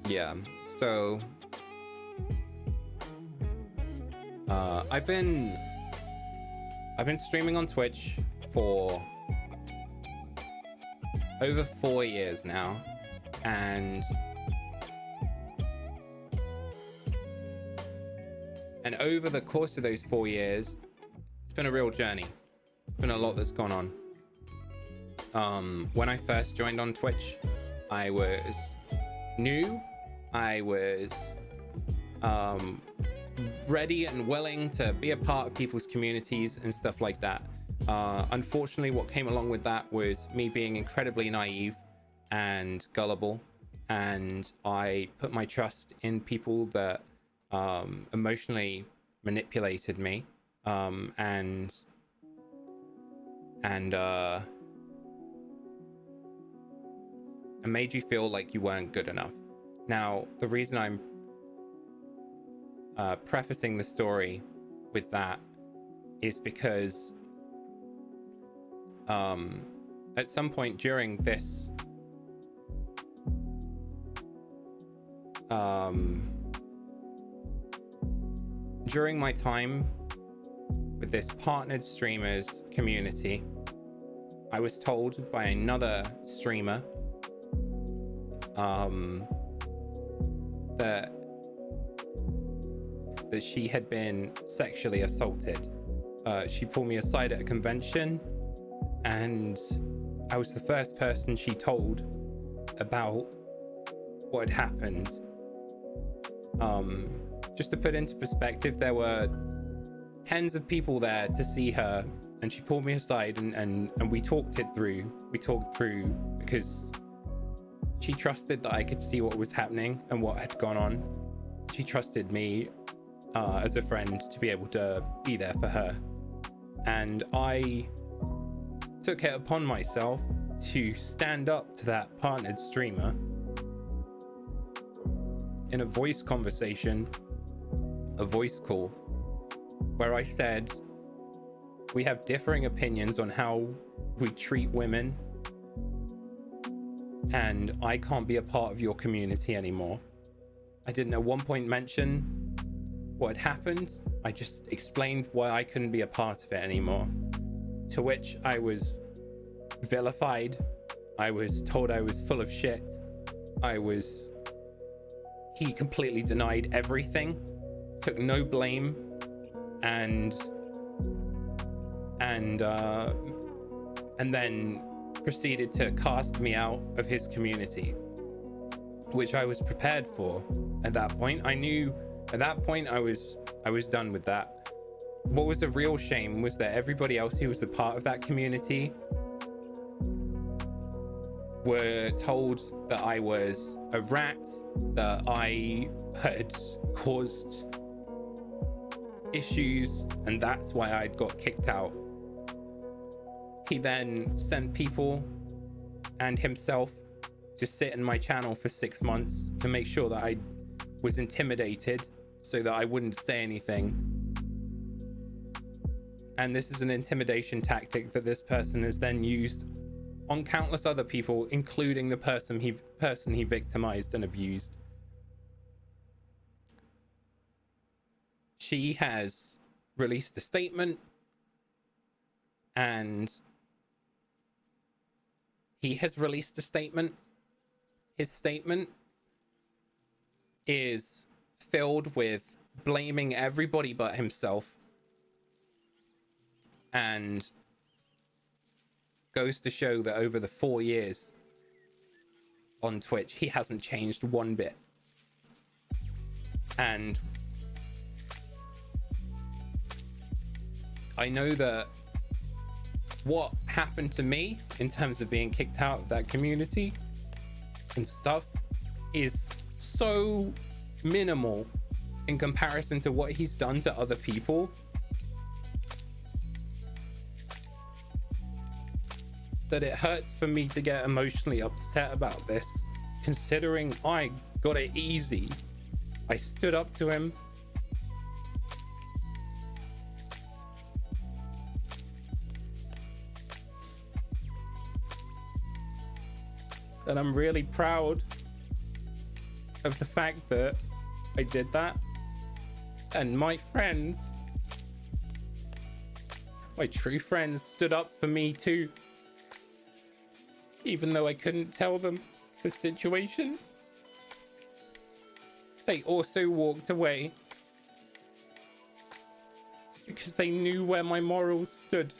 Yeah. So I've been streaming on Twitch for over 4 years now, and over the course of those 4 years, it's been a real journey. It's been a lot that's gone on. When I first joined on Twitch, I was new. I was ready and willing to be a part of people's communities and stuff like that. Unfortunately, what came along with that was me being incredibly naive and gullible, and I put my trust in people that emotionally manipulated me, and made you feel like you weren't good enough. Now, the reason I'm prefacing the story with that is because at some point during this during my time with this partnered streamers community, I was told by another streamer that she had been sexually assaulted. She pulled me aside at a convention, and I was the first person she told about what had happened. Just to put into perspective, there were tens of people there to see her, and she pulled me aside and we talked it through. We talked through because she trusted that I could see what was happening and what had gone on. She trusted me as a friend to be able to be there for her. And I took it upon myself to stand up to that partnered streamer in a voice conversation, a voice call, where I said, we have differing opinions on how we treat women, and I can't be a part of your community anymore. I didn't at one point mention what had happened. I just explained why I couldn't be a part of it anymore. To which I was vilified. I was told I was full of shit. He completely denied everything, took no blame, and then proceeded to cast me out of his community, which I was prepared for at that point. I knew at that point I was done with that. What was a real shame was that everybody else who was a part of that community were told that I was a rat, that I had caused issues, and that's why I'd got kicked out. He then sent people and himself to sit in my channel for 6 months to make sure that I was intimidated so that I wouldn't say anything. And this is an intimidation tactic that this person has then used on countless other people, including the person he victimized and abused. She has released a statement, and he has released a statement. His statement is filled with blaming everybody but himself, and goes to show that over the 4 years on Twitch, he hasn't changed one bit. And I know that what happened to me in terms of being kicked out of that community and stuff is so minimal in comparison to what he's done to other people, that it hurts for me to get emotionally upset about this, considering I got it easy. I stood up to him. And I'm really proud of the fact that I did that. And my friends, my true friends, stood up for me too. Even though I couldn't tell them the situation, they also walked away because they knew where my morals stood.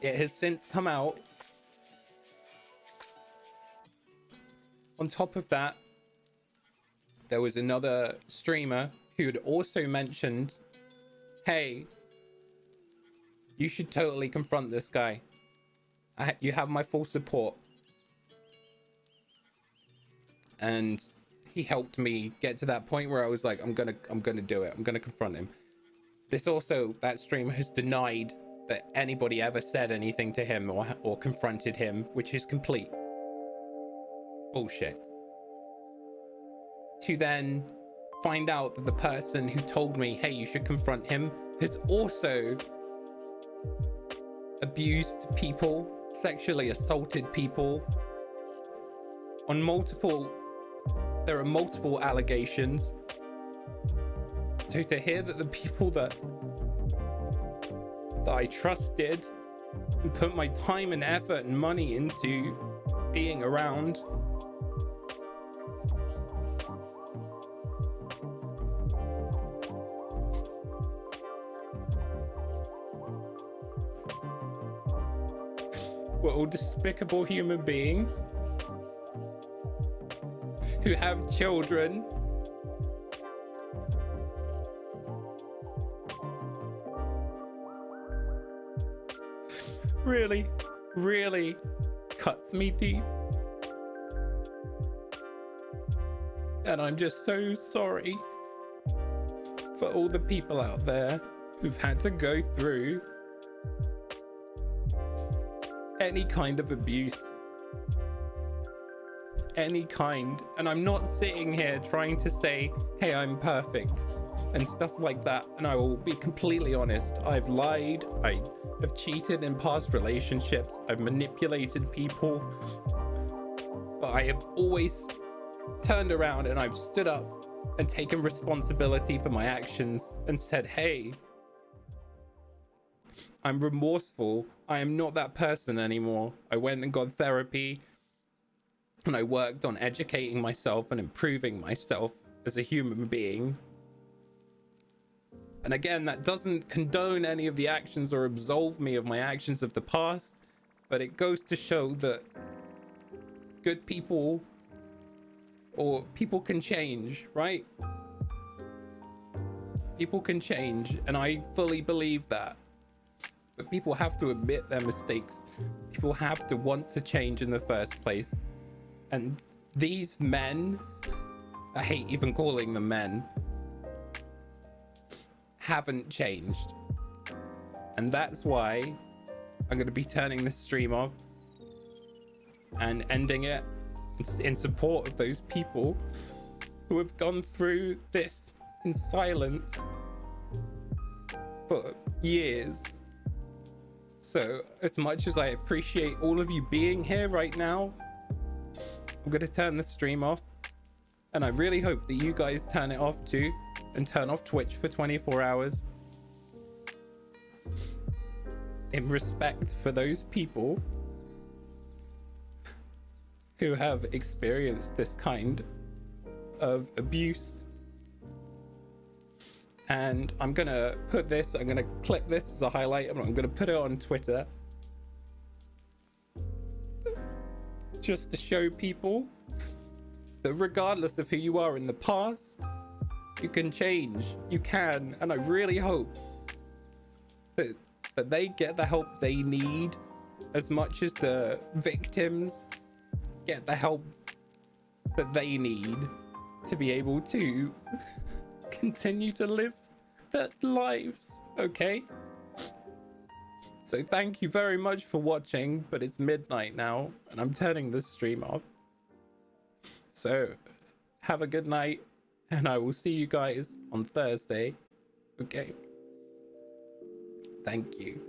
It has since come out. On top of that, there was another streamer who had also mentioned, hey, you should totally confront this guy. You have my full support. And he helped me get to that point where I was like, I'm gonna do it. I'm gonna confront him. That streamer has denied that anybody ever said anything to him or confronted him, which is complete bullshit. To then find out that the person who told me, hey, you should confront him, has also abused people, sexually assaulted people there are multiple allegations. So to hear that the people that I trusted and put my time and effort and money into being around were all despicable human beings who have children, really, really cuts me deep. And I'm just so sorry for all the people out there who've had to go through any kind of abuse. Any kind. And I'm not sitting here trying to say, hey, I'm perfect and stuff like that. And I will be completely honest. I've lied. I have cheated in past relationships. I've manipulated people. But I have always turned around and I've stood up and taken responsibility for my actions and said, hey, I'm remorseful. I am not that person anymore. I went and got therapy and I worked on educating myself and improving myself as a human being. And again, that doesn't condone any of the actions or absolve me of my actions of the past, but it goes to show that good people or people can change, right? People can change, and I fully believe that. But people have to admit their mistakes. People have to want to change in the first place. And these men, I hate even calling them men, haven't changed. And that's why I'm going to be turning this stream off and ending it in support of those people who have gone through this in silence for years. So as much as I appreciate all of you being here right now, I'm going to turn the stream off, and I really hope that you guys turn it off too, and turn off Twitch for 24 hours in respect for those people who have experienced this kind of abuse. And I'm gonna clip this as a highlight, and I'm gonna put it on Twitter just to show people that regardless of who you are in the past, you can change. You can. And I really hope that they get the help they need as much as the victims get the help that they need to be able to continue to live their lives, okay? So thank you very much for watching, but it's midnight now and I'm turning this stream off. So have a good night, and I will see you guys on Thursday. Okay. Thank you.